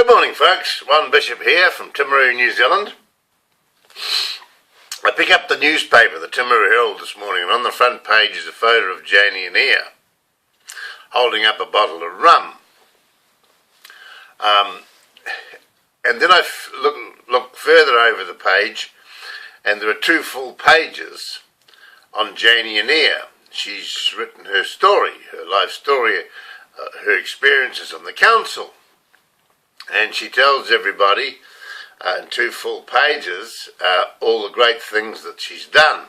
Good morning, folks. One Bishop here from Timaru, New Zealand. I pick up the newspaper, the Timaru Herald, this morning, and on the front page is a photo of Janie Annear holding up a bottle of rum. And then I look further over the page, and there are two full pages on Janie Annear. She's written her story, her life story, her experiences on the council. And she tells everybody in two full pages all the great things that she's done.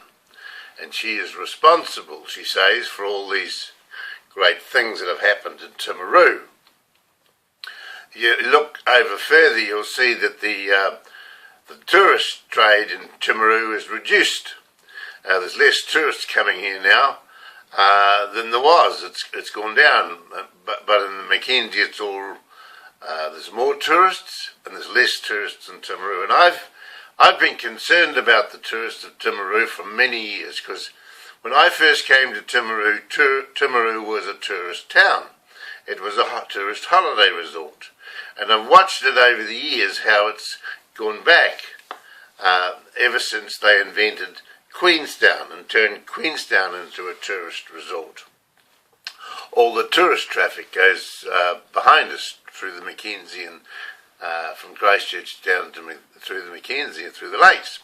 And she is responsible, she says, for all these great things that have happened in Timaru. You look over further, you'll see that the tourist trade in Timaru is reduced. There's less tourists coming here now than there was. It's gone down. But in the Mackenzie, it's all there's more tourists and there's less tourists in Timaru. And I've been concerned about the tourists of Timaru for many years, because when I first came to Timaru, Timaru was a tourist town. It was a tourist holiday resort. And I've watched it over the years how it's gone back ever since they invented Queenstown and turned Queenstown into a tourist resort. All the tourist traffic goes behind us through the Mackenzie and from Christchurch down through the Mackenzie and through the lakes.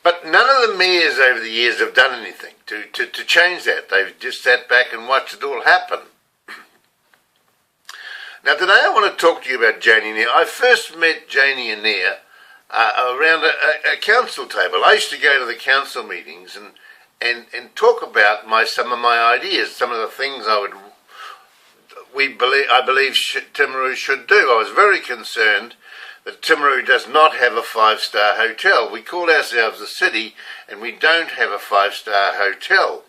But none of the mayors over the years have done anything to change that. They've just sat back and watched it all happen. Now today I want to talk to you about Janie Annear. I first met Janie Annear around a council table. I used to go to the council meetings and talk about some of my ideas, some of the things I believe Timaru should do. I was very concerned that Timaru does not have a 5-star hotel. We call ourselves a city and we don't have a 5-star hotel.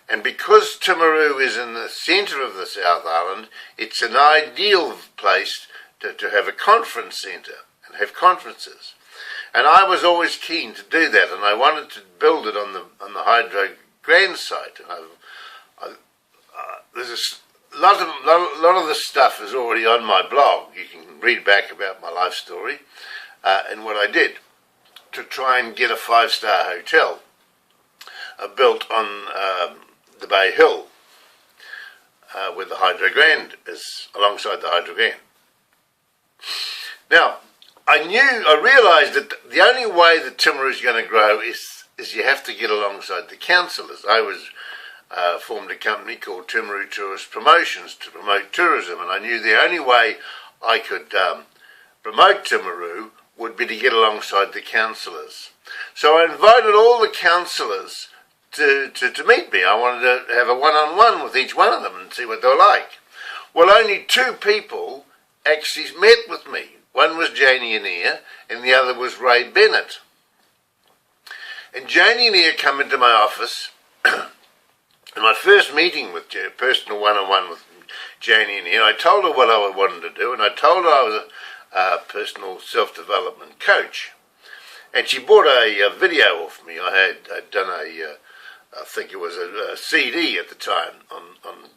And because Timaru is in the centre of the South Island, it's an ideal place to have a conference centre and have conferences. And I was always keen to do that, and I wanted to build it on the Hydro Grand site. And there's a lot of the stuff is already on my blog. You can read back about my life story and what I did to try and get a 5-star hotel built on the Bay Hill, where the Hydro Grand is, alongside the Hydro Grand. Now, I realised that the only way that Timaru is going to grow is you have to get alongside the councillors. I formed a company called Timaru Tourist Promotions to promote tourism, and I knew the only way I could promote Timaru would be to get alongside the councillors. So I invited all the councillors to meet me. I wanted to have a one-on-one with each one of them and see what they were like. Well, only two people actually met with me. One was Janie Annear and the other was Ray Bennett. And Janie Annear came into my office in my first meeting with her, personal one-on-one with Janie Annear. I told her what I wanted to do, and I told her I was a personal self-development coach. And she bought a video off me. I'd done I think it was a CD at the time on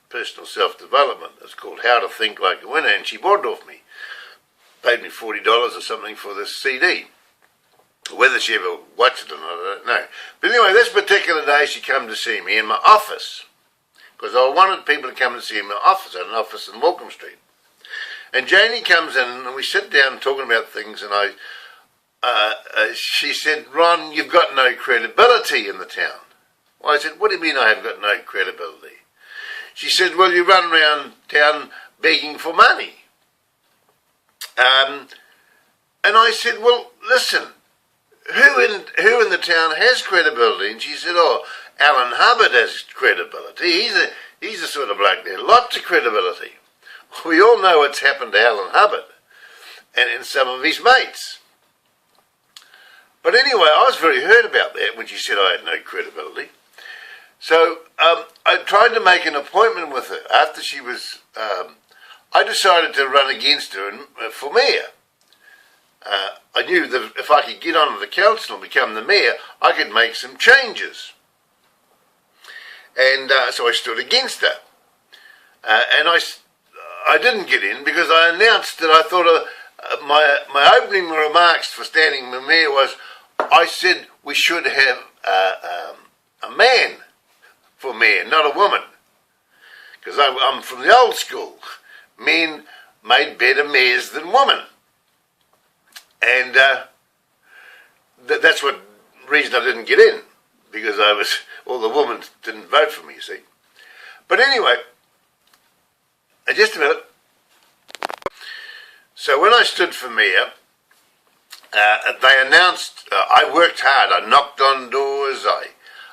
personal self-development. It's called How to Think Like a Winner, and she bought it off me. Paid me $40 or something for this CD. Whether she ever watched it or not, I don't know. But anyway, this particular day she came to see me in my office, because I wanted people to come and see me in my office. I had an office in Walcombe Street. And Janie comes in and we sit down talking about things, and she said, "Ron, you've got no credibility in the town." Well, I said, "What do you mean I have got no credibility?" She said, "Well, you run around town begging for money." And I said, "Well, listen, who in the town has credibility?" And she said, "Oh, Alan Hubbard has credibility. He's a sort of bloke there, lots of credibility." We all know what's happened to Alan Hubbard and some of his mates. But anyway, I was very hurt about that when she said I had no credibility. So I tried to make an appointment with her after she was. I decided to run against her for mayor. I knew that if I could get onto the council and become the mayor, I could make some changes. And so I stood against her. And I didn't get in because I announced that I thought my opening remarks for standing for mayor was, I said we should have a man for mayor, not a woman. Because I'm from the old school. Men made better mayors than women. And that's what reason I didn't get in. Because all the women didn't vote for me, you see. But anyway, just a minute. So when I stood for mayor, they announced, I worked hard. I knocked on doors.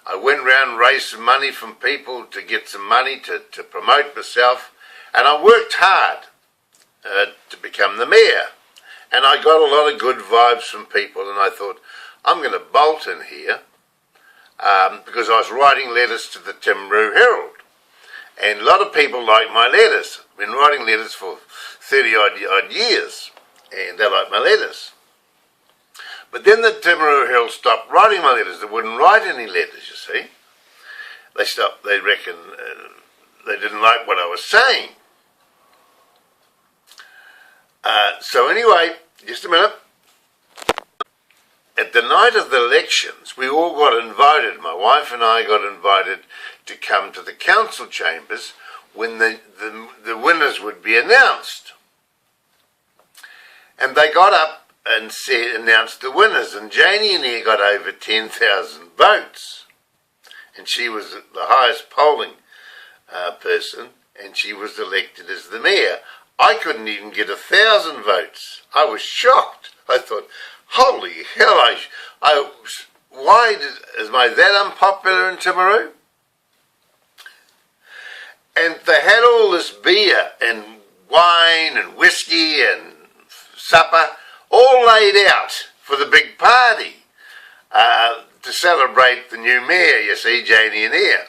I went round, raised some money from people to get some money to promote myself. And I worked hard to become the mayor. And I got a lot of good vibes from people. And I thought, I'm going to bolt in here because I was writing letters to the Timaru Herald. And a lot of people like my letters. I've been writing letters for 30-odd years. And they like my letters. But then the Timaru Herald stopped writing my letters. They wouldn't write any letters, you see. They stopped. They reckon they didn't like what I was saying. So anyway, just a minute. At the night of the elections, we all got invited. My wife and I got invited to come to the council chambers when the winners would be announced. And they got up and announced the winners. And Janie Annear got over 10,000 votes. And she was the highest polling person, and she was elected as the mayor. I couldn't even get 1,000 votes. I was shocked. I thought, holy hell, am I that unpopular in Timaru? And they had all this beer and wine and whiskey and supper all laid out for the big party to celebrate the new mayor, you see, Janie Annear.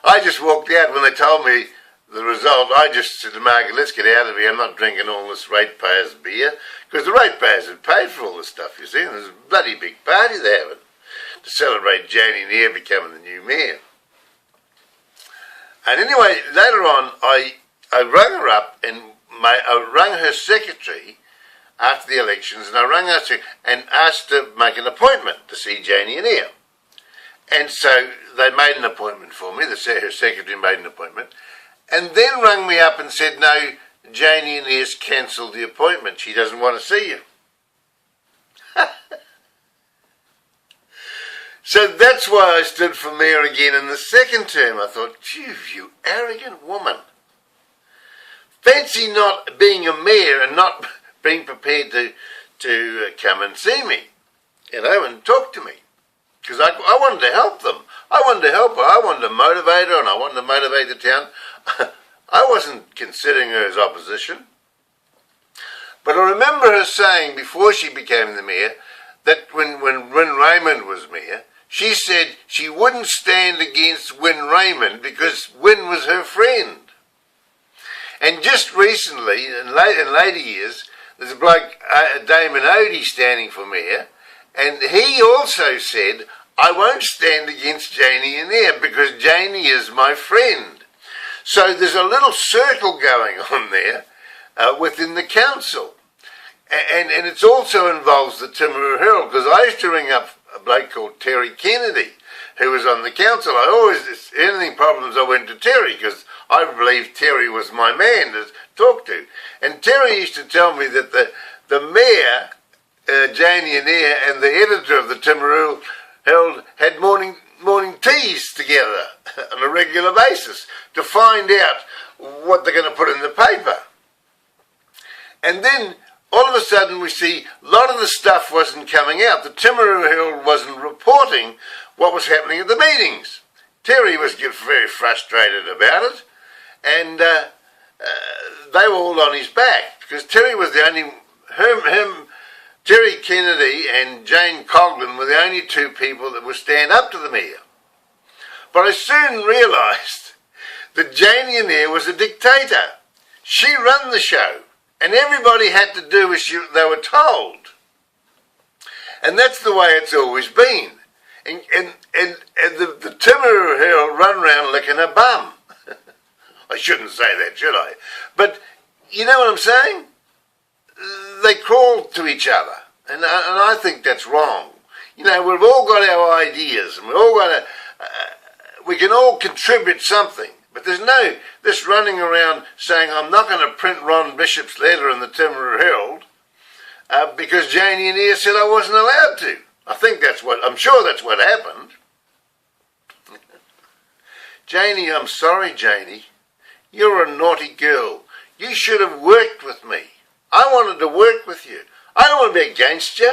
I just walked out when they told me the result. I just said to Margaret, let's get out of here. I'm not drinking all this ratepayers' beer. Because the ratepayers had paid for all this stuff, you see. And there's a bloody big party they having to celebrate Janie Annear becoming the new mayor. And anyway, later on, I rang her up and I rang her secretary after the elections, and I rang her and asked her to make an appointment to see Janie Annear. And so they made an appointment for me. Her secretary made an appointment. And then rang me up and said, no, Janie Annear's cancelled the appointment. She doesn't want to see you. So that's why I stood for mayor again in the second term. I thought, gee, you arrogant woman. Fancy not being a mayor and not being prepared to come and see me, and talk to me. Because I wanted to help them. I wanted to help her. I wanted to motivate her, and I wanted to motivate the town. I wasn't considering her as opposition. But I remember her saying before she became the mayor that when Raymond was mayor, she said she wouldn't stand against Win Raymond because Win was her friend. And just recently, in later years, there's a bloke, Damon Odie, standing for mayor, and he also said, I won't stand against Janie Annear because Janie is my friend. So there's a little circle going on there within the council. And it also involves the Timaru Herald, because I used to ring up a bloke called Terry Kennedy, who was on the council. Anything problems, I went to Terry, because I believed Terry was my man to talk to. And Terry used to tell me that the mayor, Janie Annear, and the editor of the Timaru Herald had morning teas together on a regular basis to find out what they're going to put in the paper. And then all of a sudden we see a lot of the stuff wasn't coming out. The Timaru Herald wasn't reporting what was happening at the meetings. Terry was very frustrated about it, and they were all on his back, because Terry was the only, Terry Kennedy and Jane Coghlan were the only two people that would stand up to the mayor. But I soon realised that Janie Annear was a dictator. She ran the show, and everybody had to do as they were told. And that's the way it's always been. And the Timaru Herald run around licking a bum. I shouldn't say that, should I? But you know what I'm saying? They crawl to each other, and I think that's wrong. You know, we've all got our ideas, and we can all contribute something. But there's no this running around saying I'm not going to print Ron Bishop's letter in the Timaru Herald because Janie Annear said I wasn't allowed to. I'm sure that's what happened. Janie, I'm sorry, Janie. You're a naughty girl. You should have worked with me. I wanted to work with you. I don't want to be against you.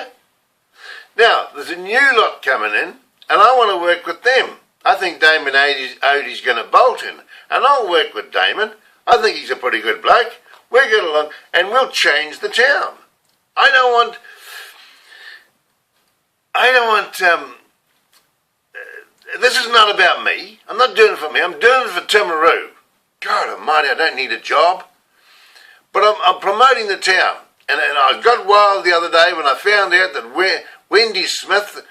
Now, there's a new lot coming in, and I want to work with them. I think Damon Odie's going to bolt in, and I'll work with Damon. I think he's a pretty good bloke. We'll get along, and we'll change the town. I don't want this is not about me. I'm not doing it for me. I'm doing it for Timaru. God almighty, I don't need a job. But I'm promoting the town. And I got wild the other day when I found out that Wendy Smith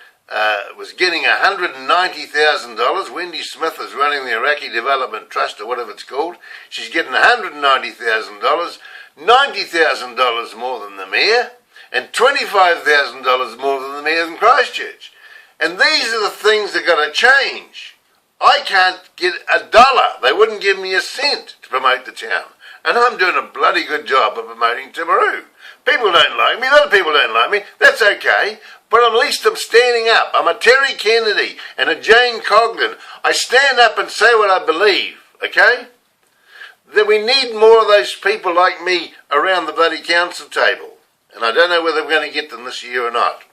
was getting $190,000. Wendy Smith is running the Iraqi Development Trust or whatever it's called. She's getting $190,000, $90,000 more than the mayor, and $25,000 more than the mayor in Christchurch. And these are the things that got to change. I can't get $1. They wouldn't give me a cent to promote the town. And I'm doing a bloody good job of promoting Timaru. People don't like me. A lot of people don't like me. That's okay. But at least I'm standing up. I'm a Terry Kennedy and a Jane Cogden. I stand up and say what I believe, okay? That we need more of those people like me around the bloody council table. And I don't know whether we're going to get them this year or not.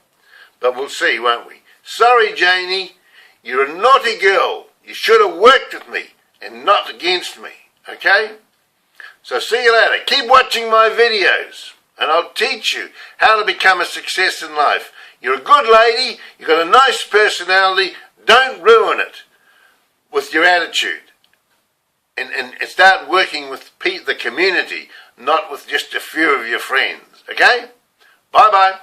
But we'll see, won't we? Sorry, Janie. You're a naughty girl. You should have worked with me and not against me, okay? So see you later. Keep watching my videos and I'll teach you how to become a success in life. You're a good lady. You've got a nice personality. Don't ruin it with your attitude. And start working with the community, not with just a few of your friends, okay? Bye-bye.